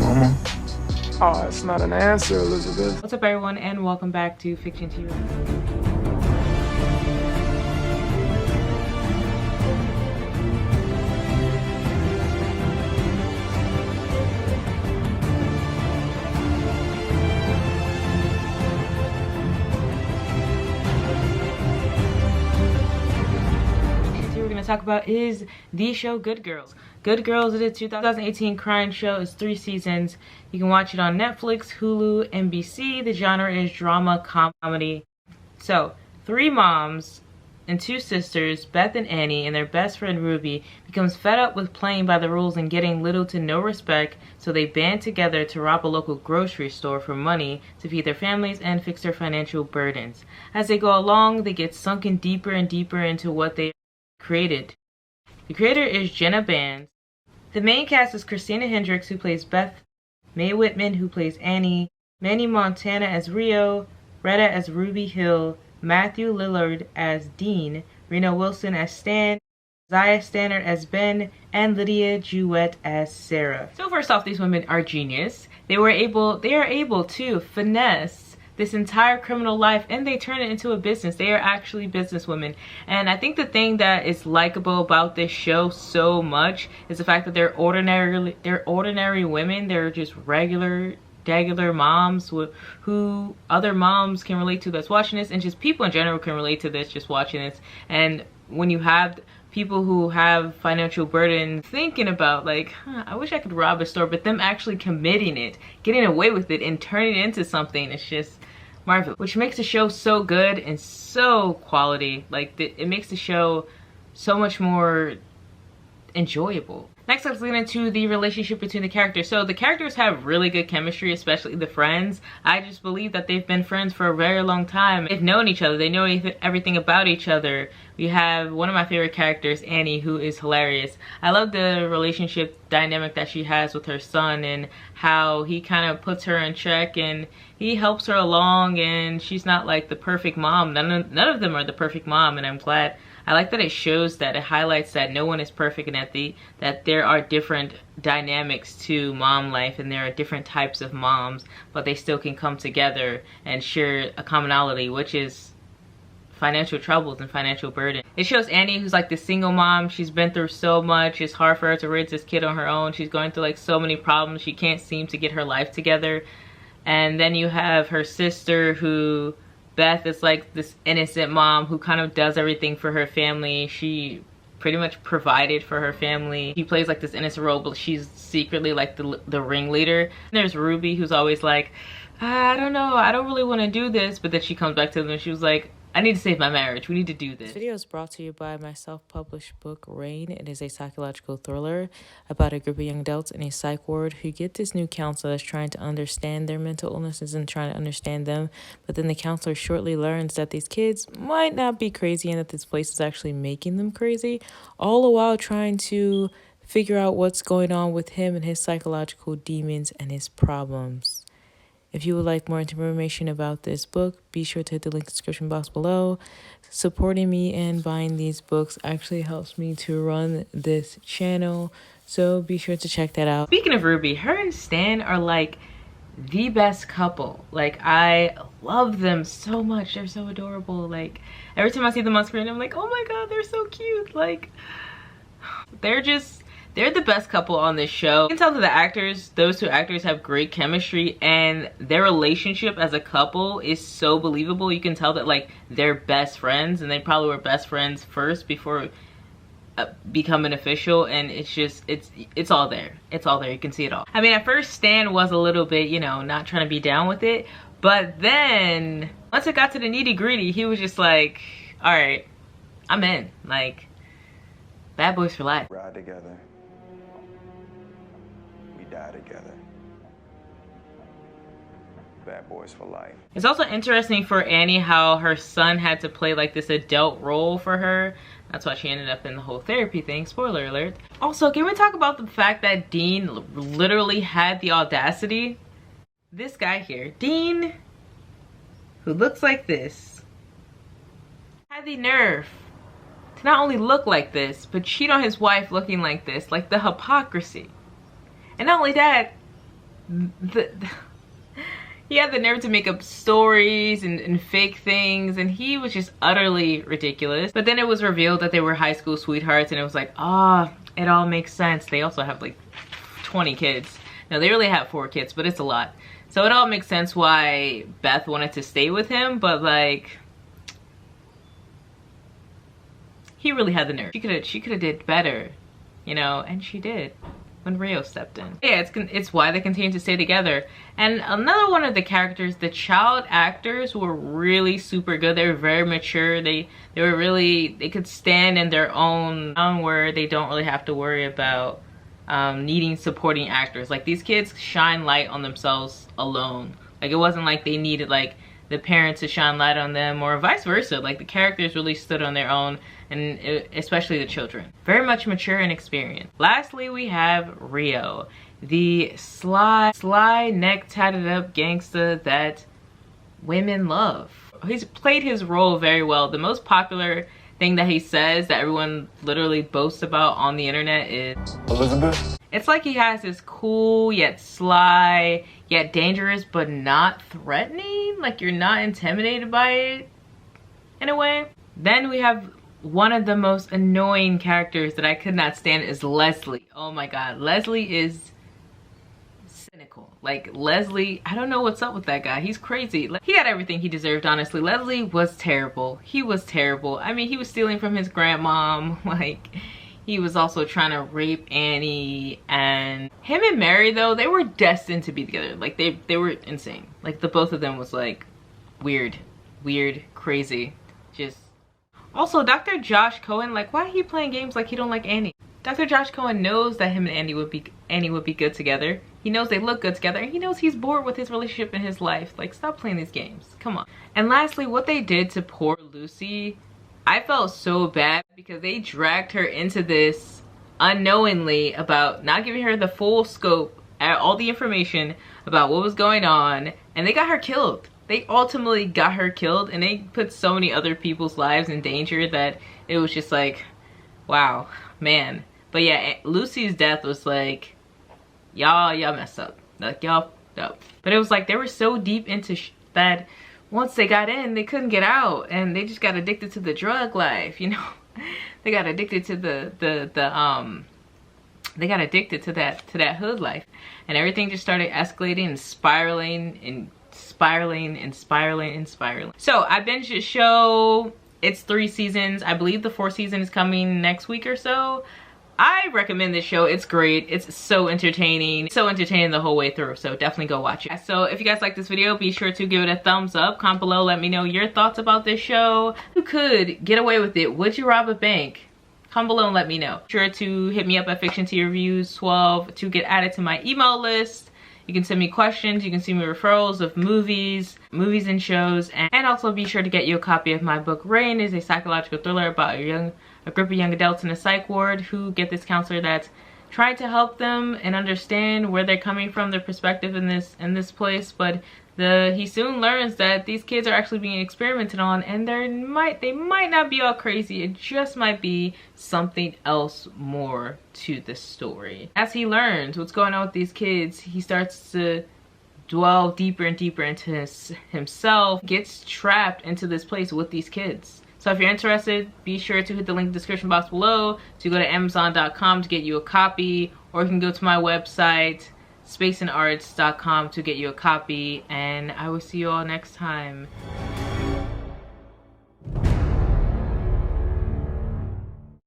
Mama? Oh, it's not an answer, Elizabeth. What's up, everyone, and welcome back to Fiction TV. We're going to talk about is the show Good Girls. Good Girls is a 2018 crime show. It's 3 seasons. You can watch it on Netflix, Hulu, NBC. The genre is drama comedy. So 3 moms and 2 sisters, Beth and Annie, and their best friend Ruby becomes fed up with playing by the rules and getting little to no respect, so they band together to rob a local grocery store for money to feed their families and fix their financial burdens. As they go along, they get sunken deeper and deeper into what they created. The creator is Jenna Bans. The main cast is Christina Hendricks, who plays Beth, Mae Whitman, who plays Annie, Manny Montana as Rio, Retta as Ruby Hill, Matthew Lillard as Dean, Rena Wilson as Stan, Zaya Stannard as Ben, and Lydia Jewett as Sarah. So first off, these women are genius. They are able to finesse this entire criminal life, and they turn it into a business. They are actually businesswomen. And I think the thing that is likable about this show so much is the fact that they're ordinary women. They're just regular moms who other moms can relate to that's watching this, and just people in general can relate to this just watching this. And when you have people who have financial burden thinking about like, I wish I could rob a store, but them actually committing it, getting away with it, and turning it into something, it's just marvelous. Which makes the show so good and so quality. Like, it makes the show so much more enjoyable. Next, let's get into the relationship between the characters. So the characters have really good chemistry, especially the friends. I just believe that they've been friends for a very long time. They've known each other. They know everything about each other. We have one of my favorite characters, Annie, who is hilarious. I love the relationship dynamic that she has with her son and how he kind of puts her in check and he helps her along, and she's not like the perfect mom. None of them are the perfect mom, and I'm glad. I like that it shows that, it highlights that no one is perfect, and that there are different dynamics to mom life, and there are different types of moms, but they still can come together and share a commonality, which is financial troubles and financial burden. It shows Annie, who's like the single mom. She's been through so much. It's hard for her to raise this kid on her own. She's going through like so many problems. She can't seem to get her life together. And then you have her sister, who Beth is like this innocent mom who kind of does everything for her family. She pretty much provided for her family. She plays like this innocent role, but she's secretly like the ringleader. And there's Ruby, who's always like, I don't know, I don't really want to do this. But then she comes back to them and she was like, I need to save my marriage. We need to do this. This video is brought to you by my self-published book, Rain. It is a psychological thriller about a group of young adults in a psych ward who get this new counselor that's trying to understand their mental illnesses and trying to understand them. But then the counselor shortly learns that these kids might not be crazy and that this place is actually making them crazy, all the while trying to figure out what's going on with him and his psychological demons and his problems. If you would like more information about this book, be sure to hit the link in the description box below. Supporting me and buying these books actually helps me to run this channel, so be sure to check that out. Speaking of Ruby, her and Stan are like the best couple. Like, I love them so much. They're so adorable. Like, every time I see them on screen, I'm like, oh my god, they're so cute. Like, they're the best couple on this show. You can tell that those 2 actors have great chemistry, and their relationship as a couple is so believable. You can tell that like they're best friends, and they probably were best friends first before becoming official. And it's just, it's all there. It's all there. You can see it all. I mean, at first Stan was a little bit, you know, not trying to be down with it, but then once it got to the nitty gritty, he was just like, all right, I'm in. Like, bad boys for life. Ride together. Die together. Bad boys for life. It's also interesting for Annie how her son had to play like this adult role for her. That's why she ended up in the whole therapy thing. Spoiler alert. Also, can we talk about the fact that Dean literally had the audacity? This guy here, Dean, who looks like this, had the nerve to not only look like this, but cheat on his wife looking like this. Like, the hypocrisy. And not only that, he had the nerve to make up stories and fake things, and he was just utterly ridiculous. But then it was revealed that they were high school sweethearts, and it was like, ah, it all makes sense. They also have like 20 kids. No, they really have 4 kids, but it's a lot. So it all makes sense why Beth wanted to stay with him, but like, he really had the nerve. She could have did better, you know, and she did when Rio stepped in. Yeah, it's why they continue to stay together. And another one of the characters, the child actors were really super good. They were very mature. They were really, they could stand in their own where they don't really have to worry about needing supporting actors. Like, these kids shine light on themselves alone. Like, it wasn't like they needed like the parents to shine light on them or vice versa. Like, the characters really stood on their own, and especially the children. Very much mature and experienced. Lastly, we have Rio, the sly neck tatted up gangster that women love. He's played his role very well. The most popular thing that he says that everyone literally boasts about on the internet is Elizabeth. It's like he has this cool yet sly yet dangerous but not threatening. Like, you're not intimidated by it in a way. Then we have one of the most annoying characters that I could not stand is Leslie. Oh my god, Leslie is cynical. Like, Leslie, I don't know what's up with that guy. He's crazy. He got everything he deserved, honestly. Leslie was terrible. He was terrible. I mean, he was stealing from his grandmom. Like, he was also trying to rape Annie. And him and Mary, though, they were destined to be together. Like, they were insane. Like, the both of them was like weird, crazy. Just also, Dr. Josh Cohen, like, why are he playing games like he don't like Annie? Dr. Josh Cohen knows that him and Annie would be good together. He knows they look good together, and he knows he's bored with his relationship in his life. Like, stop playing these games. Come on. And lastly, what they did to poor Lucy, I felt so bad because they dragged her into this unknowingly about not giving her the full scope, all the information about what was going on, and they got her killed. They ultimately got her killed, and they put so many other people's lives in danger that it was just like, wow, man. But yeah, Lucy's death was like, y'all messed up. Like, y'all fucked up. But it was like they were so deep into that once they got in, they couldn't get out, and they just got addicted to the drug life, you know. They got addicted to they got addicted to that hood life, and everything just started escalating and spiraling and spiraling. So I binged the show. It's 3 seasons. I believe the 4th season is coming next week or so. I recommend this show. It's great. It's so entertaining. So entertaining the whole way through. So definitely go watch it. So if you guys like this video, be sure to give it a thumbs up. Comment below. Let me know your thoughts about this show. Who could get away with it? Would you rob a bank? Comment below and let me know. Be sure to hit me up at FictionTReviews12 to get added to my email list. You can send me questions. You can send me referrals of movies and shows. And also be sure to get you a copy of my book, Rain. Is a psychological thriller about a group of young adults in a psych ward who get this counselor that's trying to help them and understand where they're coming from, their perspective in this place. But he soon learns that these kids are actually being experimented on, and they might not be all crazy. It just might be something else more to the story. As he learns what's going on with these kids, he starts to dwell deeper and deeper into himself, gets trapped into this place with these kids. So if you're interested, be sure to hit the link in the description box below to go to Amazon.com to get you a copy, or you can go to my website, spaceandarts.com, to get you a copy. And I will see you all next time.